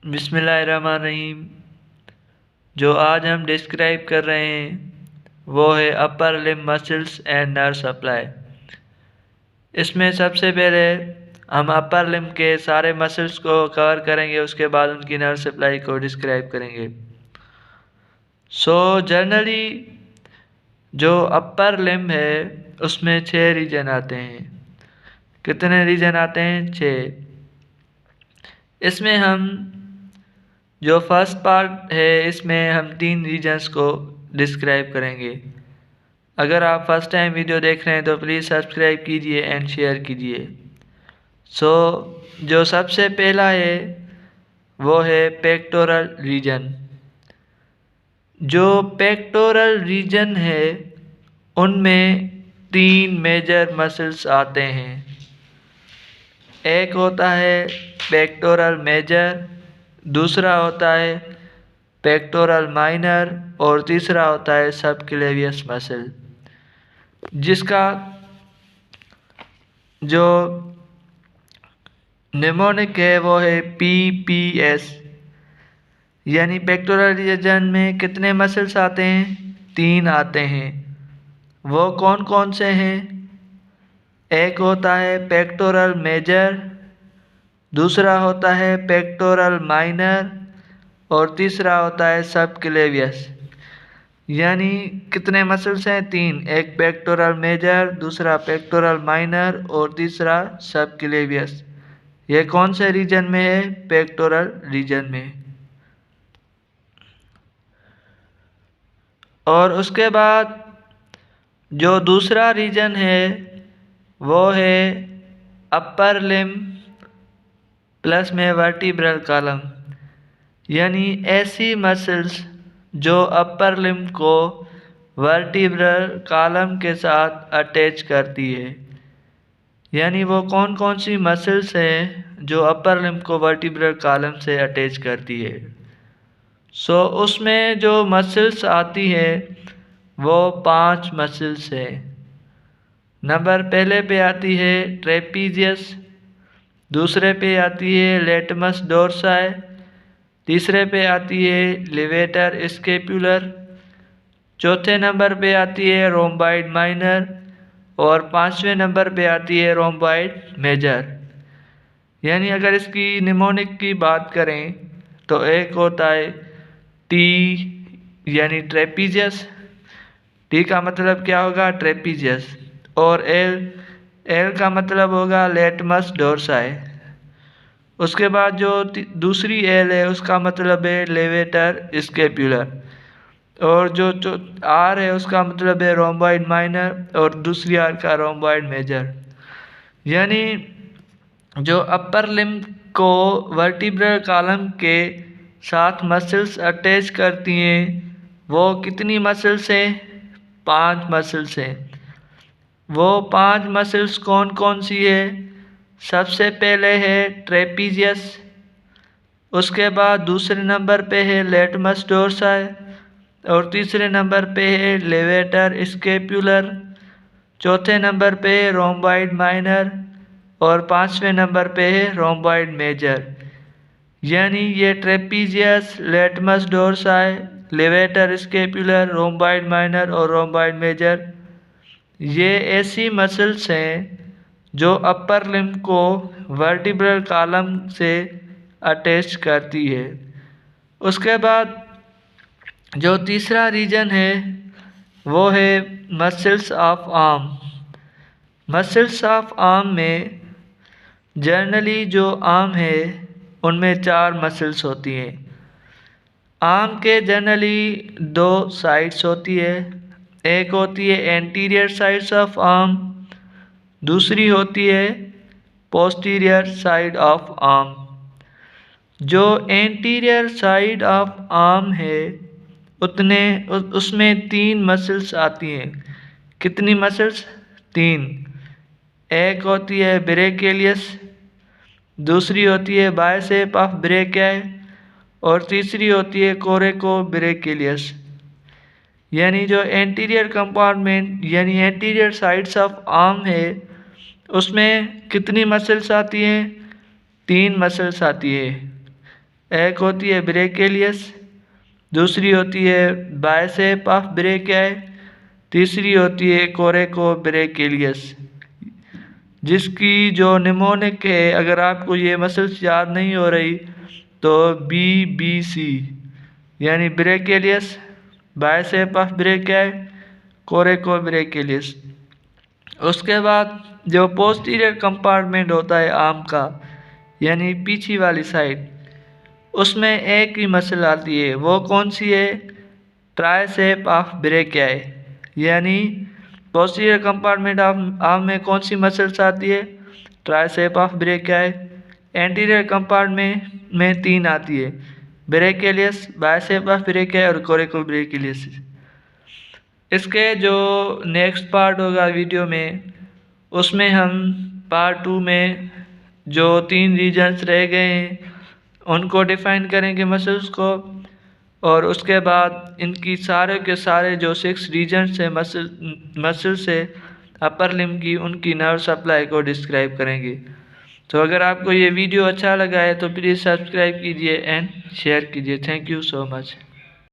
बिस्मिल्लाहिर्रहमानिर्रहीम। जो आज हम डिस्क्राइब कर रहे हैं वो है upper limb muscles and nerve supply. इसमें सबसे पहले हम अपर लिम्ब के सारे मसल्स को कवर करेंगे, उसके बाद उनकी नर्व सप्लाई को डिस्क्राइब करेंगे। जनरली जो अपर लिम्ब है उसमें 6 रीजन आते हैं। कितने रीजन आते हैं? 6। इसमें हम जो फर्स्ट पार्ट है इसमें हम 3 रीजन्स को डिस्क्राइब करेंगे। अगर आप फर्स्ट टाइम वीडियो देख रहे हैं तो प्लीज़ सब्सक्राइब कीजिए एंड शेयर कीजिए। जो सबसे पहला है वो है पेक्टोरल रीजन। जो पेक्टोरल रीजन है उनमें 3 मेजर मसल्स आते हैं। एक होता है पेक्टोरल मेजर, दूसरा होता है पेक्टोरल माइनर और तीसरा होता है सबक्लेवियस मसल, जिसका जो निमोनिक है वो है PPS। यानी पेक्टोरल रीजन में कितने मसल्स आते हैं? 3 आते हैं। वो कौन कौन से हैं? एक होता है पेक्टोरल मेजर, दूसरा होता है पेक्टोरल माइनर और तीसरा होता है सबक्लेवियस। यानी कितने मसल्स हैं? 3। एक पेक्टोरल मेजर, दूसरा पेक्टोरल माइनर और तीसरा सबक्लेवियस। ये कौन से रीजन में है? पेक्टोरल रीजन में। और उसके बाद जो दूसरा रीजन है वो है अपर लिम्ब प्लस में वर्टिब्रल कॉलम। यानी ऐसी मसल्स जो अपर लिम्ब को वर्टिब्रल कॉलम के साथ अटैच करती है। यानी वो कौन कौन सी मसल्स हैं जो अपर लिम्ब को वर्टिब्रल कॉलम से अटैच करती है। उसमें जो मसल्स आती है वो 5 मसल्स है। नंबर पहले पे आती है ट्रेपीजियस, दूसरे पे आती है लेटमस डोर्साई, तीसरे पे आती है लेवेटर स्केपुलर, चौथे नंबर पे आती है रोम्बाइड माइनर और 5वें नंबर पे आती है रोम्बाइड मेजर। यानी अगर इसकी निमोनिक की बात करें तो एक होता है T यानी ट्रेपीजियस। T का मतलब क्या होगा? ट्रेपीजियस। और L का मतलब होगा लेटमस डोर्साई। उसके बाद जो दूसरी L है उसका मतलब है लेवेटर स्केपुलर। और जो R है उसका मतलब है रोम्बाइड माइनर और दूसरी R का रोम्बाइड मेजर। यानी जो अपर लिम्ब को वर्टिब्रल कॉलम के साथ मसल्स अटैच करती हैं वो कितनी मसल्स हैं? 5 मसल्स हैं। वो 5 मसल्स कौन कौन सी है? सबसे पहले है ट्रेपीजियस, उसके बाद दूसरे नंबर पे है लेटमस डोर्साई और तीसरे नंबर पे है लेवेटर स्केपुलर, चौथे नंबर पे है रोम्बाइड माइनर और 5वें नंबर पे है रोम्बाइड मेजर। यानी ये trapezius, latissimus dorsi, levator scapulae, rhomboid minor और रोम्बाइड मेजर ये ऐसी मसल्स हैं जो अपर लिम्ब को वर्टिब्रल कॉलम से अटैच करती है। उसके बाद जो तीसरा रीजन है वो है muscles of arm. Muscles of arm में जनरली जो आर्म है उनमें 4 मसल्स होती हैं। आर्म के जनरली 2 साइड्स होती है। एक होती है एंटीरियर साइड्स ऑफ आर्म, दूसरी होती है पोस्टीरियर साइड ऑफ आर्म। जो एंटीरियर साइड ऑफ आर्म है उसमें 3 मसल्स आती हैं। कितनी मसल्स? 3। एक होती है ब्रेकियलियस, दूसरी होती है बाइसेप ऑफ ब्रेकियाई और तीसरी होती है कोरेकोब्रेकियलियस। यानी जो एंटीरियर कंपार्टमेंट यानी एंटीरियर साइड्स ऑफ आर्म है उसमें कितनी मसल्स आती हैं? 3 मसल्स आती है। एक होती है ब्रेकियलियस, दूसरी होती है बाइसेप ऑफ ब्रेकियाई, तीसरी होती है कोरेकोब्रेकियलियस, जिसकी जो निमोनिक है, अगर आपको ये मसल्स याद नहीं हो रही तो BBC, यानी ब्रेकियलियस, बाइसेप ऑफ ब्रेकियाई, कोरेकोब्रेकियलियस। उसके बाद जो पोस्टीरियर कंपार्टमेंट होता है आर्म का, यानी पीछे वाली साइड, उसमें एक ही मसल आती है, वो कौन सी है? Tricep of brachii. यानी पोस्टीरियर कंपार्टमेंट ऑफ आर्म में कौन सी मसल्स आती है? Tricep of brachii. Anterior compartment में 3 आती है, ब्रेकियलियस, बाइसेप ऑफ ब्रेकियाई और कोरेकोब्रेकियलियस। इसके जो नेक्स्ट पार्ट होगा वीडियो में, उसमें हम पार्ट 2 में जो 3 रीजन्स रह गए हैं उनको डिफाइन करेंगे मसल्स को, और उसके बाद इनकी सारे के सारे जो 6 रीजन्स हैं मसल से अपर लिम्ब की, उनकी नर्व सप्लाई को डिस्क्राइब करेंगे। तो अगर आपको ये वीडियो अच्छा लगा है तो प्लीज़ सब्सक्राइब कीजिए एंड शेयर कीजिए। Thank you so much.